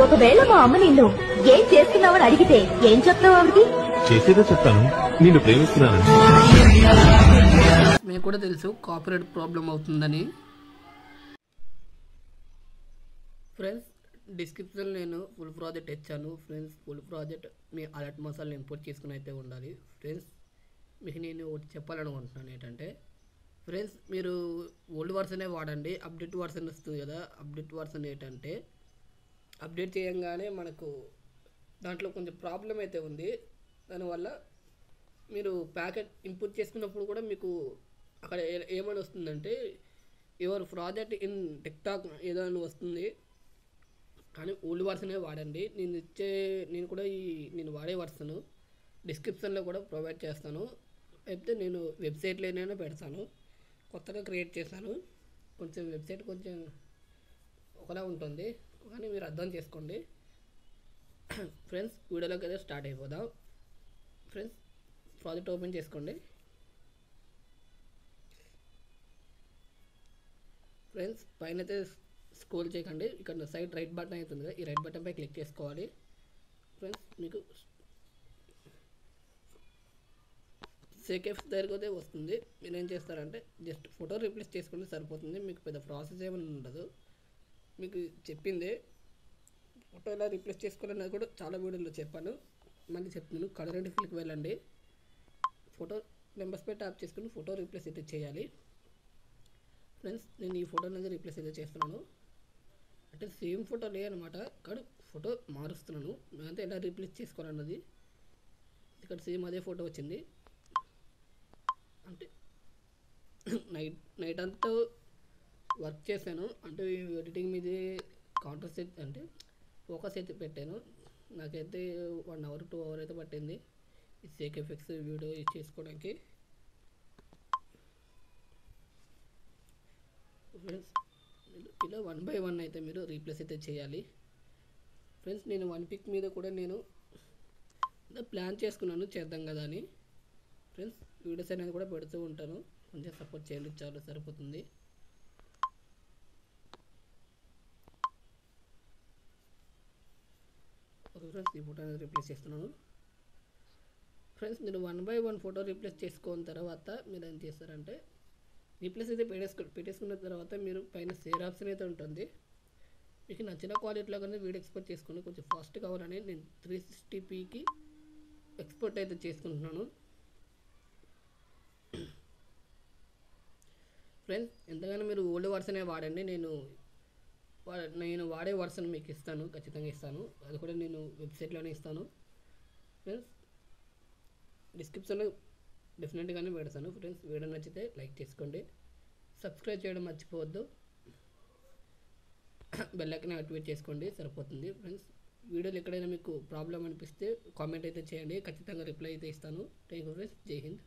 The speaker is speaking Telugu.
ఒకవేళ మా అమ్మ నిన్ను ఏం చేస్తున్నావని అడిగితే ఏం చెప్తావు ఆవిడకి? చేసేదో చెప్తాను, నిన్ను ప్రేమిస్తున్నాను. మీకు కూడా తెలుసు కాపీరైట్ ప్రాబ్లం అవుతుందని. ఫ్రెండ్స్ డిస్క్రిప్షన్లో నేను ఫుల్ ప్రాజెక్ట్ ఇచ్చాను. ఫ్రెండ్స్ ఫుల్ ప్రాజెక్ట్ మీ అలర్ట్ మసాలా ఇంపోర్ట్ చేసుకుని అయితే ఉండాలి. ఫ్రెండ్స్ మీకు నేను ఒకటి చెప్పాలనుకుంటున్నాను ఏంటంటే, ఫ్రెండ్స్ మీరు ఓల్డ్ వర్షనే వాడండి. అప్డేట్ వర్షన్ వస్తుంది కదా, అప్డేట్ వర్షన్ ఏంటంటే అప్డేట్ చేయంగానే మనకు దాంట్లో కొంచెం ప్రాబ్లం అయితే ఉంది. దానివల్ల మీరు ప్యాకెట్ ఇంపోర్ట్ చేసుకున్నప్పుడు కూడా మీకు అక్కడ ఏమని వస్తుందంటే యువర్ ప్రాజెక్ట్ ఇన్ టిక్టాక్ ఏదో అని వస్తుంది. కానీ ఓల్డ్ వర్షనే వాడండి. నేను కూడా నేను వాడే వర్షన్ డిస్క్రిప్షన్లో కూడా ప్రొవైడ్ చేస్తాను. అయితే నేను వెబ్సైట్లోనే పెడతాను. కొత్తగా క్రియేట్ చేశాను. కొంచెం వెబ్సైట్ కొంచెం ఒకలా ఉంటుంది, కానీ మీరు అర్థం చేసుకోండి. ఫ్రెండ్స్ వీడియోలోకి అయితే స్టార్ట్ అయిపోదాం. ఫ్రెండ్స్ ప్రాజెక్ట్ ఓపెన్ చేసుకోండి. ఫ్రెండ్స్ పైన అయితే స్క్రోల్ చేయకండి, ఇక్కడ సైడ్ రైట్ బటన్ అవుతుంది కదా, ఈ రైట్ బటన్ పై క్లిక్ చేసుకోవాలి. ఫ్రెండ్స్ మీకు సేకేఫ్ దగ్గరికి అయితే వస్తుంది. మీరు ఏం చేస్తారంటే జస్ట్ ఫోటో రీప్లేస్ చేసుకుంటే సరిపోతుంది. మీకు పెద్ద ప్రాసెస్ ఏమైనా ఉండదు. మీకు చెప్పిందే ఫోటో ఎలా రీప్లేస్ చేసుకోవాలన్నది కూడా చాలా వీడియోలో చెప్పాను, మళ్ళీ చెప్తున్నాను. కలర్ అండ్ ఫిల్కి వెళ్ళండి. ఫోటో నెంబర్స్ పై ట్యాప్ చేసుకుని ఫోటో రీప్లేస్ అయితే చేయాలి. ఫ్రెండ్స్ నేను ఈ ఫోటో అనేది రీప్లేస్ అయితే చేస్తున్నాను. అంటే సేమ్ ఫోటో లేదనమాట, కానీ ఫోటో మారుస్తున్నాను. అంటే ఎలా రీప్లేస్ చేసుకోవాలన్నది ఇక్కడ సేమ్ అదే ఫోటో వచ్చింది. అంటే నైట్ అంతా వర్క్ చేశాను. అంటే ఎడిటింగ్ మీద కౌంటర్ సెట్ అంటే ఫోకస్ అయితే పెట్టాను. నాకైతే 1 hour 2 hours అయితే పట్టింది ఈ సేక్ ఎఫెక్ట్స్ వీడియో చేసుకోవడానికి. ఫ్రెండ్స్ ఇలా 1 by 1 అయితే మీరు రీప్లేస్ అయితే చేయాలి. ఫ్రెండ్స్ నేను 1 pic మీద కూడా నేను ప్లాన్ చేసుకున్నాను చేద్దాం కదా అని. ఫ్రెండ్స్ వీడియోస్ అనేది కూడా పెడుతూ ఉంటాను, కొంచెం సపోర్ట్ చేయండి, చాలా సరిపోతుంది. ఓకే ఫ్రెండ్స్ ఈ ఫోటో అనేది రీప్లేస్ చేస్తున్నాను. ఫ్రెండ్స్ మీరు 1 by 1 ఫోటో రీప్లేస్ చేసుకున్న తర్వాత మీరు ఏం చేస్తారంటే రీప్లేస్ అయితే పెట్టేసుకున్న తర్వాత మీరు పైన షేర్ ఆప్షన్ అయితే ఉంటుంది. మీకు నచ్చిన క్వాలిటీలో కానీ వీడియో ఎక్స్పోర్ట్ చేసుకుని కొంచెం ఫాస్ట్ కావాలని నేను 360pకి ఎక్స్పోర్ట్ అయితే చేసుకుంటున్నాను. ఫ్రెండ్స్ ఎంతగానో మీరు ఓల్డ్ వర్షనే వాడండి. నేను వాడే వర్షన్ మీకు ఇస్తాను, ఖచ్చితంగా ఇస్తాను. అది కూడా నేను వెబ్సైట్లోనే ఇస్తాను. ఫ్రెండ్స్ డిస్క్రిప్షన్లో డెఫినెట్గానే పెడతాను. ఫ్రెండ్స్ వీడియో నచ్చితే లైక్ చేసుకోండి, సబ్స్క్రైబ్ చేయడం మర్చిపోవద్దు, బెల్ ఐకాన్ యాక్టివేట్ చేసుకోండి, సరిపోతుంది. ఫ్రెండ్స్ వీడియోలు ఎక్కడైనా మీకు ప్రాబ్లం అనిపిస్తే కామెంట్ అయితే చేయండి, ఖచ్చితంగా రిప్లై అయితే ఇస్తాను. థ్యాంక్ యూ ఫ్రెండ్స్, జై హింద్.